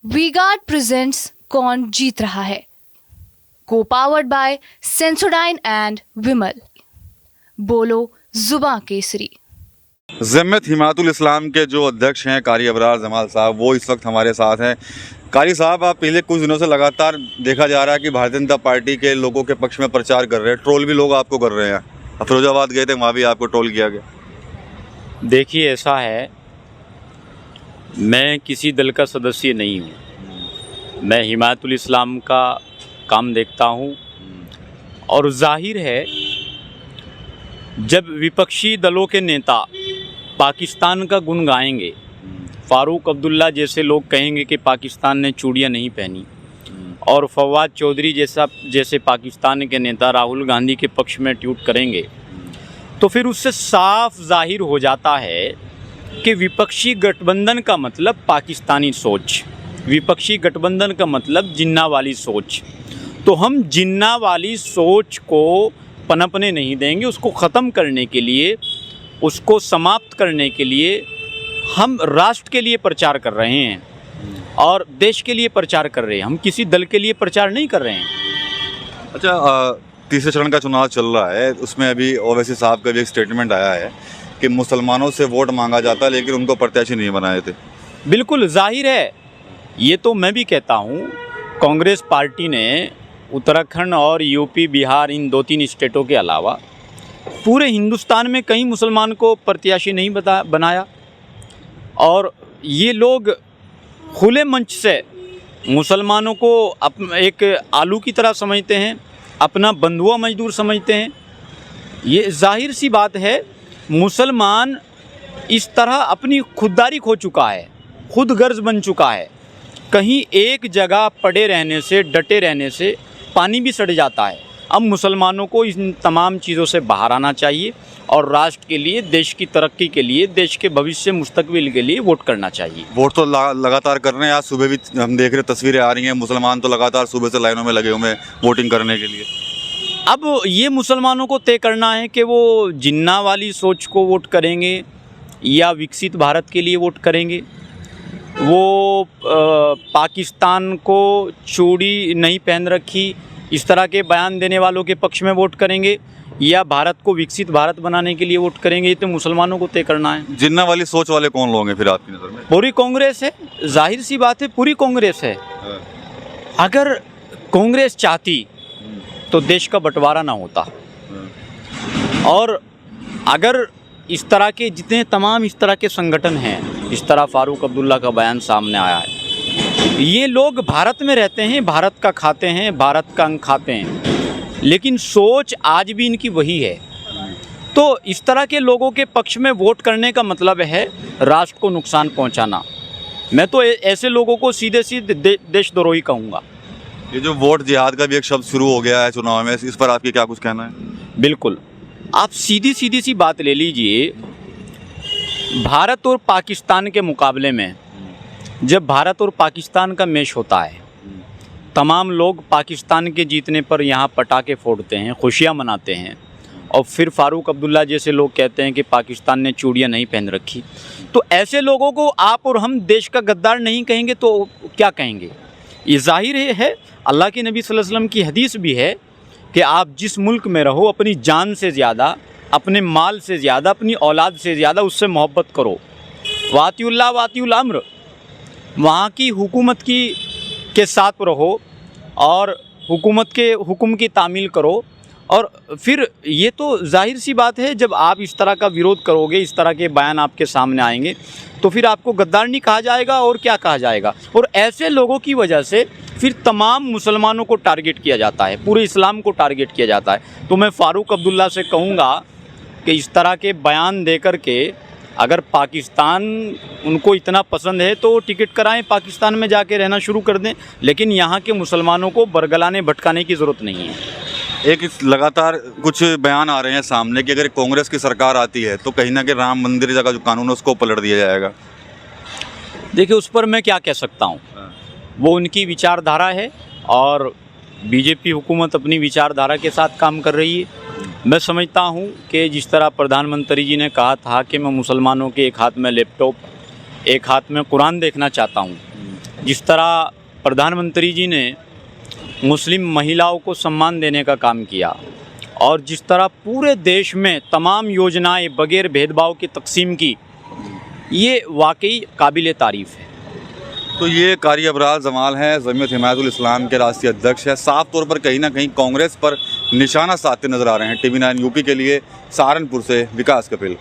V-Guard presents कौन जीत रहा है, को पावर्ड बाय सेंसोडाइन एंड विमल। बोलो जुबां केसरी। जम्मत हिमायतुल इस्लाम के जो अध्यक्ष हैं कारी अबरार जमाल साहब, वो इस वक्त हमारे साथ हैं। कारी साहब, आप पिछले कुछ दिनों से लगातार देखा जा रहा है कि भारतीय जनता पार्टी के लोगों के पक्ष में प्रचार कर रहे हैं, ट्रोल भी लोग आपको कर रहे हैं। फिरोजाबाद गए थे, वहाँ भी आपको ट्रोल किया गया। देखिए, ऐसा है, मैं किसी दल का सदस्य नहीं हूँ। मैं हिमायतुल इस्लाम का काम देखता हूँ और जाहिर है जब विपक्षी दलों के नेता पाकिस्तान का गुण गाएंगे, फ़ारूक अब्दुल्ला जैसे लोग कहेंगे कि पाकिस्तान ने चूड़ियाँ नहीं पहनी, और फवाद चौधरी जैसे पाकिस्तान के नेता राहुल गांधी के पक्ष में ट्वीट करेंगे, तो फिर उससे साफ जाहिर हो जाता है कि विपक्षी गठबंधन का मतलब पाकिस्तानी सोच, विपक्षी गठबंधन का मतलब जिन्ना वाली सोच। तो हम जिन्ना वाली सोच को पनपने नहीं देंगे। उसको ख़त्म करने के लिए, उसको समाप्त करने के लिए हम राष्ट्र के लिए प्रचार कर रहे हैं और देश के लिए प्रचार कर रहे हैं। हम किसी दल के लिए प्रचार नहीं कर रहे हैं। अच्छा, तीसरे चरण का चुनाव चल रहा है, उसमें अभी ओवैसी साहब का भी एक स्टेटमेंट आया है कि मुसलमानों से वोट मांगा जाता है लेकिन उनको प्रत्याशी नहीं बनाए थे। बिल्कुल जाहिर है, ये तो मैं भी कहता हूँ। कांग्रेस पार्टी ने उत्तराखंड और यूपी, बिहार, इन 2-3 स्टेटों के अलावा पूरे हिंदुस्तान में कहीं मुसलमान को प्रत्याशी नहीं बनाया, और ये लोग खुले मंच से मुसलमानों को एक आलू की तरह समझते हैं, अपना बंधुआ मजदूर समझते हैं। ये जाहिर सी बात है, मुसलमान इस तरह अपनी खुददारी खो चुका है, खुद गर्ज बन चुका है। कहीं एक जगह पड़े रहने से, डटे रहने से पानी भी सड़ जाता है। अब मुसलमानों को इन तमाम चीज़ों से बाहर आना चाहिए और राष्ट्र के लिए, देश की तरक्की के लिए, देश के भविष्य मुस्तकबिल के लिए वोट करना चाहिए। वोट तो लगातार कर रहे हैं। आज सुबह भी हम देख रहे, तस्वीरें आ रही हैं, मुसलमान तो लगातार सुबह से लाइनों में लगे हुए हैं वोटिंग करने के लिए। अब ये मुसलमानों को तय करना है कि वो जिन्ना वाली सोच को वोट करेंगे या विकसित भारत के लिए वोट करेंगे। वो पाकिस्तान को चूड़ी नहीं पहन रखी, इस तरह के बयान देने वालों के पक्ष में वोट करेंगे, या भारत को विकसित भारत बनाने के लिए वोट करेंगे। ये तो मुसलमानों को तय करना है। जिन्ना वाली सोच वाले कौन लोग हैं फिर आपकी नज़र में? पूरी कांग्रेस है, जाहिर सी बात है, पूरी कांग्रेस है। अगर कांग्रेस चाहती तो देश का बंटवारा ना होता, और अगर इस तरह के जितने तमाम इस तरह के संगठन हैं, इस तरह फ़ारूक अब्दुल्ला का बयान सामने आया है, ये लोग भारत में रहते हैं, भारत का खाते हैं, भारत का अंग खाते हैं, लेकिन सोच आज भी इनकी वही है। तो इस तरह के लोगों के पक्ष में वोट करने का मतलब है राष्ट्र को नुकसान पहुंचाना। मैं तो ऐसे लोगों को सीधे सीधे देशद्रोही कहूँगा। ये जो वोट जिहाद का भी एक शब्द शुरू हो गया है चुनाव में, इस पर आपकी क्या कुछ कहना है? बिल्कुल, आप सीधी सी बात ले लीजिए। भारत और पाकिस्तान के मुकाबले में जब भारत और पाकिस्तान का मैच होता है, तमाम लोग पाकिस्तान के जीतने पर यहाँ पटाखे फोड़ते हैं, खुशियाँ मनाते हैं, और फिर फ़ारूक अब्दुल्ला जैसे लोग कहते हैं कि पाकिस्तान ने चूड़ियाँ नहीं पहन रखी। तो ऐसे लोगों को आप और हम देश का गद्दार नहीं कहेंगे तो क्या कहेंगे? ये जाहिर है, अल्लाह के नबी सल्लल्लाहु अलैहि वसल्लम की हदीस भी है कि आप जिस मुल्क में रहो, अपनी जान से ज़्यादा, अपने माल से ज़्यादा, अपनी औलाद से ज़्यादा उससे मोहब्बत करो। वातिउल्लाह वातिउल अम्र, वहाँ की हुकूमत के साथ रहो और हुकूमत के हुक्म की तामील करो। और फिर ये तो जाहिर सी बात है, जब आप इस तरह का विरोध करोगे, इस तरह के बयान आपके सामने आएंगे, तो फिर आपको गद्दार नहीं कहा जाएगा और क्या कहा जाएगा। और ऐसे लोगों की वजह से फिर तमाम मुसलमानों को टारगेट किया जाता है, पूरे इस्लाम को टारगेट किया जाता है। तो मैं फ़ारूक अब्दुल्ला से कहूँगा कि इस तरह के बयान दे कर के, अगर पाकिस्तान उनको इतना पसंद है तो टिकट कराएं, पाकिस्तान में जाके रहना शुरू कर दें, लेकिन यहाँ के मुसलमानों को बरगलाने भटकाने की ज़रूरत नहीं है। एक लगातार कुछ बयान आ रहे हैं सामने कि अगर कांग्रेस की सरकार आती है तो कहीं ना कहीं राम मंदिर का जो कानून है उसको पलट दिया जाएगा। देखिए, उस पर मैं क्या कह सकता हूँ, वो उनकी विचारधारा है और बीजेपी हुकूमत अपनी विचारधारा के साथ काम कर रही है। मैं समझता हूँ कि जिस तरह प्रधानमंत्री जी ने कहा था कि मैं मुसलमानों के एक हाथ में लैपटॉप, एक हाथ में कुरान देखना चाहता हूँ, जिस तरह प्रधानमंत्री जी ने मुस्लिम महिलाओं को सम्मान देने का काम किया और जिस तरह पूरे देश में तमाम योजनाएं बगैर भेदभाव की तकसीम की, ये वाकई काबिल तारीफ़ है। तो ये कारी अबरार जमाल हैं, जमीयत हिमायतुल इस्लाम के राष्ट्रीय अध्यक्ष हैं। साफ तौर पर कहीं ना कहीं कांग्रेस पर निशाना साधते नजर आ रहे हैं। TV9 यूपी के लिए सहारनपुर से विकास कपिल।